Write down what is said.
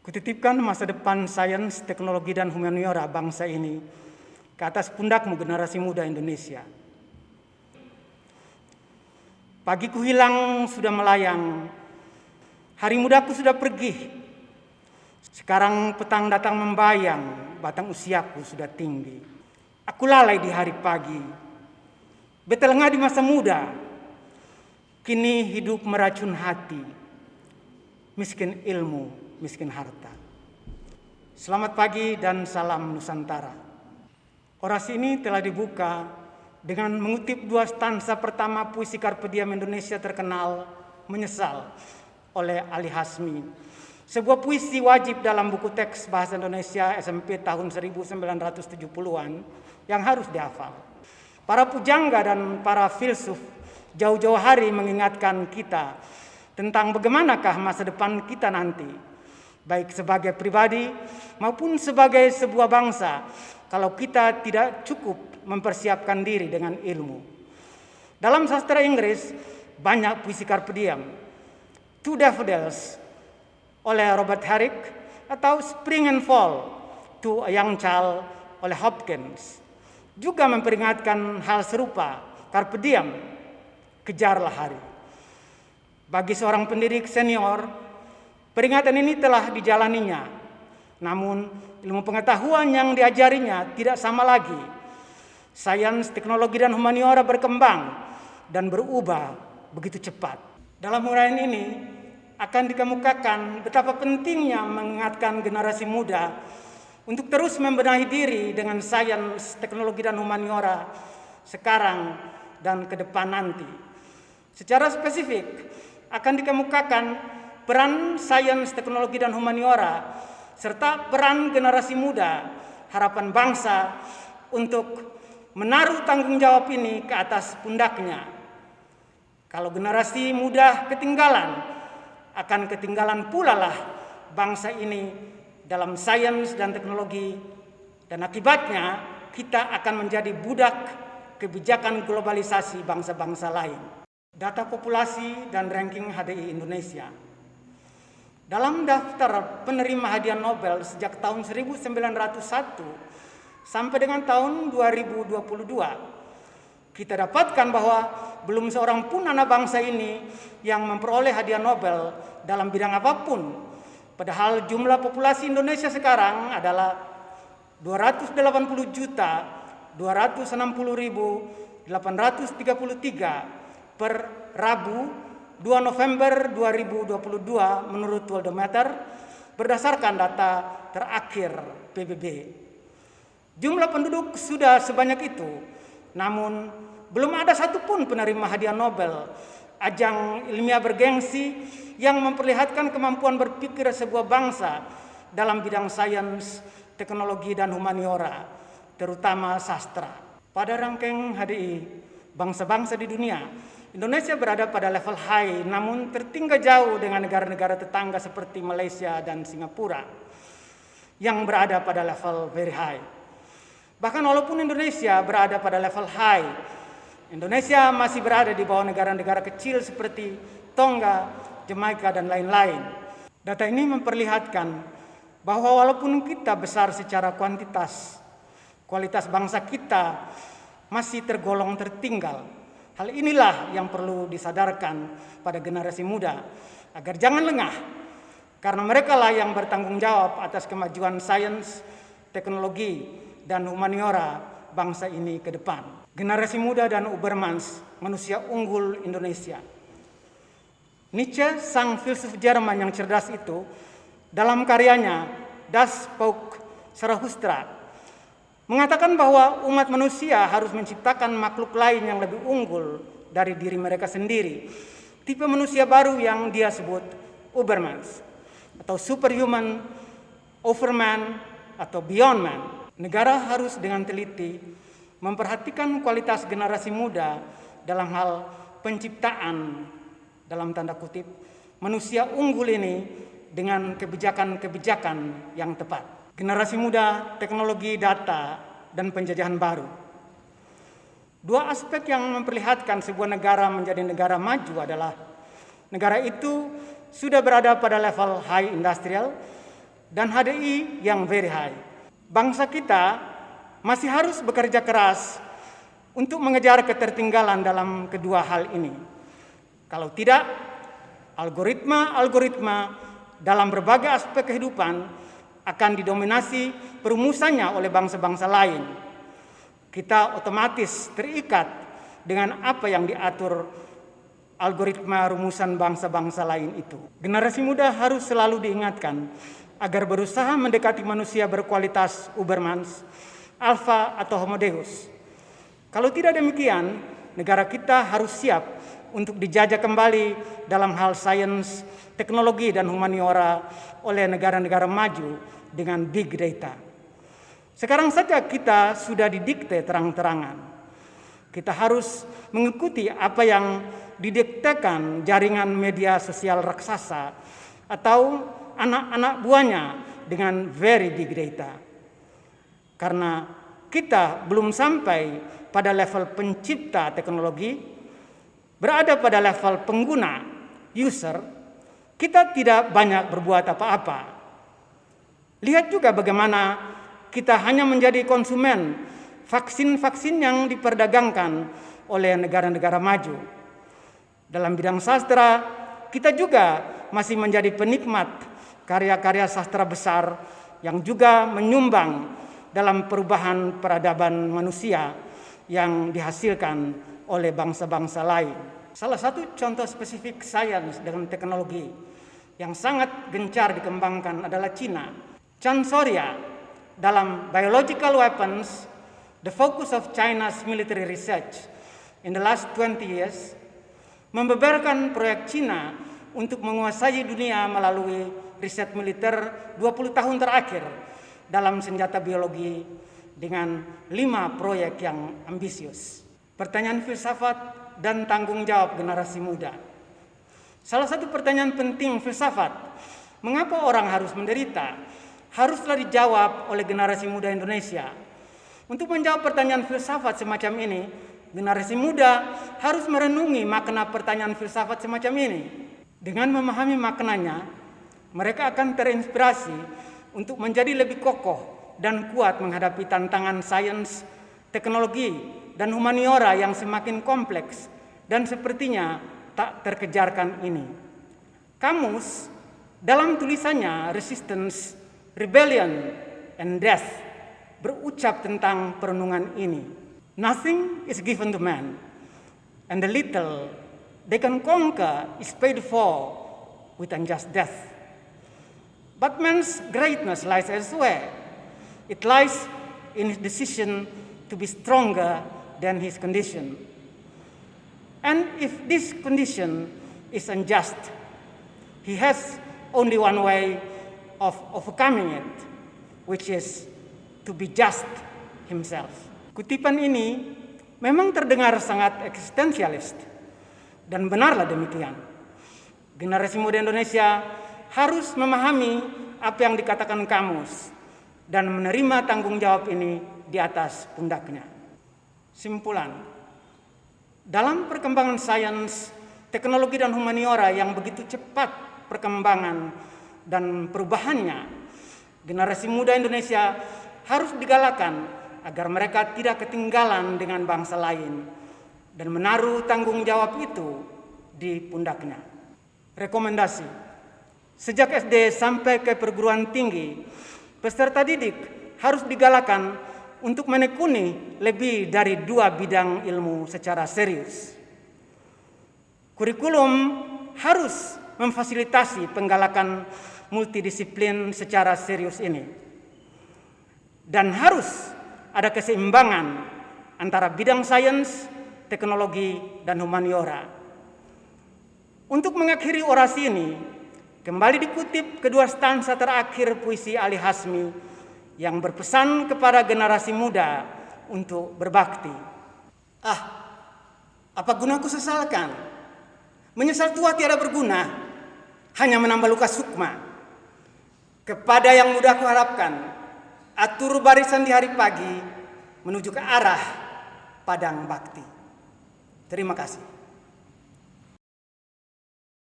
Kutitipkan masa depan sains, teknologi, dan humaniora bangsa ini ke atas pundakmu generasi muda Indonesia. Pagiku hilang sudah melayang, hari mudaku sudah pergi. Sekarang petang datang membayang, batang usiaku sudah tinggi. Aku lalai di hari pagi, betelengah di masa muda. Kini hidup meracun hati, miskin ilmu, miskin harta. Selamat pagi dan salam Nusantara. Orasi ini telah dibuka dengan mengutip dua stansa pertama puisi Carpe Diem Indonesia terkenal, Menyesal, oleh Ali Hasmi. Sebuah puisi wajib dalam buku teks bahasa Indonesia SMP tahun 1970-an yang harus dihafal. Para pujangga dan para filsuf jauh-jauh hari mengingatkan kita tentang bagaimanakah masa depan kita nanti, baik sebagai pribadi maupun sebagai sebuah bangsa, kalau kita tidak cukup mempersiapkan diri dengan ilmu. Dalam sastra Inggris, banyak puisi Carpe Diem. Two Daffodils oleh Robert Herrick atau Spring and Fall to a Young Child oleh Hopkins juga memperingatkan hal serupa, Carpe Diem, kejarlah hari. Bagi seorang pendidik senior, peringatan ini telah dijalaninya. Namun, ilmu pengetahuan yang diajarinya tidak sama lagi. Sains, teknologi, dan humaniora berkembang dan berubah begitu cepat. Dalam uraian ini akan dikemukakan betapa pentingnya mengingatkan generasi muda untuk terus membenahi diri dengan sains, teknologi, dan humaniora sekarang dan ke depan nanti. Secara spesifik akan dikemukakan peran sains, teknologi, dan humaniora serta peran generasi muda, harapan bangsa untuk menaruh tanggung jawab ini ke atas pundaknya. Kalau generasi muda ketinggalan, akan ketinggalan pula lah bangsa ini dalam sains dan teknologi, dan akibatnya kita akan menjadi budak kebijakan globalisasi bangsa-bangsa lain. Data populasi dan ranking HDI Indonesia. Dalam daftar penerima hadiah Nobel sejak tahun 1901 sampai dengan tahun 2022, kita dapatkan bahwa belum seorang pun anak bangsa ini yang memperoleh hadiah Nobel dalam bidang apapun. Padahal jumlah populasi Indonesia sekarang adalah 280.860.833 per Rabu 2 November 2022 menurut Worldometer berdasarkan data terakhir PBB. Jumlah penduduk sudah sebanyak itu, namun belum ada satupun penerima hadiah Nobel, ajang ilmiah bergengsi yang memperlihatkan kemampuan berpikir sebuah bangsa dalam bidang sains, teknologi, dan humaniora, terutama sastra. Pada ranking HDI bangsa-bangsa di dunia, Indonesia berada pada level high, namun tertinggal jauh dengan negara-negara tetangga seperti Malaysia dan Singapura yang berada pada level very high. Bahkan walaupun Indonesia berada pada level high, Indonesia masih berada di bawah negara-negara kecil seperti Tonga, Jamaika, dan lain-lain. Data ini memperlihatkan bahwa walaupun kita besar secara kuantitas, kualitas bangsa kita masih tergolong tertinggal. Hal inilah yang perlu disadarkan pada generasi muda agar jangan lengah, karena mereka lah yang bertanggung jawab atas kemajuan sains, teknologi, dan humaniora bangsa ini ke depan. Generasi muda dan Ubermans, manusia unggul Indonesia. Nietzsche, sang filsuf Jerman yang cerdas itu, dalam karyanya Das Volk Zarathustra, mengatakan bahwa umat manusia harus menciptakan makhluk lain yang lebih unggul dari diri mereka sendiri. Tipe manusia baru yang dia sebut Ubermans, atau superhuman, overman, atau beyond man. Negara harus dengan teliti memperhatikan kualitas generasi muda dalam hal penciptaan, dalam tanda kutip, manusia unggul ini dengan kebijakan-kebijakan yang tepat. Generasi muda, teknologi, data, dan penjajahan baru. Dua aspek yang memperlihatkan sebuah negara menjadi negara maju adalah negara itu sudah berada pada level high industrial dan HDI yang very high. Bangsa kita masih harus bekerja keras untuk mengejar ketertinggalan dalam kedua hal ini. Kalau tidak, algoritma dalam berbagai aspek kehidupan akan didominasi perumusannya oleh bangsa-bangsa lain. Kita otomatis terikat dengan apa yang diatur algoritma rumusan bangsa-bangsa lain itu. Generasi muda harus selalu diingatkan agar berusaha mendekati manusia berkualitas Ubermans, Alpha atau Homo Deus. Kalau tidak demikian, negara kita harus siap untuk dijajah kembali dalam hal sains, teknologi, dan humaniora oleh negara-negara maju dengan big data. Sekarang saja kita sudah didikte terang-terangan. Kita harus mengikuti apa yang didiktekan jaringan media sosial raksasa atau anak-anak buahnya dengan very big data. Karena kita belum sampai pada level pencipta teknologi, berada pada level pengguna, user, kita tidak banyak berbuat apa-apa. Lihat juga bagaimana kita hanya menjadi konsumen vaksin-vaksin yang diperdagangkan oleh negara-negara maju. Dalam bidang sastra, kita juga masih menjadi penikmat karya-karya sastra besar yang juga menyumbang dalam perubahan peradaban manusia yang dihasilkan oleh bangsa-bangsa lain. Salah satu contoh spesifik sains dengan teknologi yang sangat gencar dikembangkan adalah Cina. Chan Soria dalam Biological Weapons, The Focus of China's Military Research in the Last 20 Years, membeberkan proyek Cina untuk menguasai dunia melalui riset militer 20 tahun terakhir dalam senjata biologi dengan 5 proyek yang ambisius. Pertanyaan filsafat dan tanggung jawab generasi muda. Salah satu pertanyaan penting filsafat, mengapa orang harus menderita, haruslah dijawab oleh generasi muda Indonesia. Untuk menjawab pertanyaan filsafat semacam ini, generasi muda harus merenungi makna pertanyaan filsafat semacam ini. Dengan memahami maknanya, mereka akan terinspirasi untuk menjadi lebih kokoh dan kuat menghadapi tantangan sains, teknologi, dan humaniora yang semakin kompleks dan sepertinya tak terkejarkan ini. Kamus dalam tulisannya Resistance, Rebellion, and Death berucap tentang perenungan ini. Nothing is given to man, and the little they can conquer is paid for with unjust death. But man's greatness lies elsewhere. It lies in his decision to be stronger than his condition. And if this condition is unjust, he has only one way of overcoming it, which is to be just himself. Kutipan ini memang terdengar sangat eksistensialis, dan benarlah demikian. Generasi muda Indonesia harus memahami apa yang dikatakan kamus dan menerima tanggung jawab ini di atas pundaknya. Simpulan, dalam perkembangan sains, teknologi, dan humaniora yang begitu cepat perkembangan dan perubahannya, generasi muda Indonesia harus digalakkan agar mereka tidak ketinggalan dengan bangsa lain dan menaruh tanggung jawab itu di pundaknya. Rekomendasi: sejak SD sampai ke perguruan tinggi, peserta didik harus digalakkan untuk menekuni lebih dari 2 bidang ilmu secara serius. Kurikulum harus memfasilitasi penggalakan multidisiplin secara serius ini. Dan harus ada keseimbangan antara bidang sains, teknologi, dan humaniora. Untuk mengakhiri orasi ini, kembali dikutip kedua stansa terakhir puisi Ali Hasmi yang berpesan kepada generasi muda untuk berbakti. Apa gunaku sesalkan? Menyesal tua tiada berguna, hanya menambah luka sukma. Kepada yang muda aku harapkan, atur barisan di hari pagi menuju ke arah padang bakti. Terima kasih.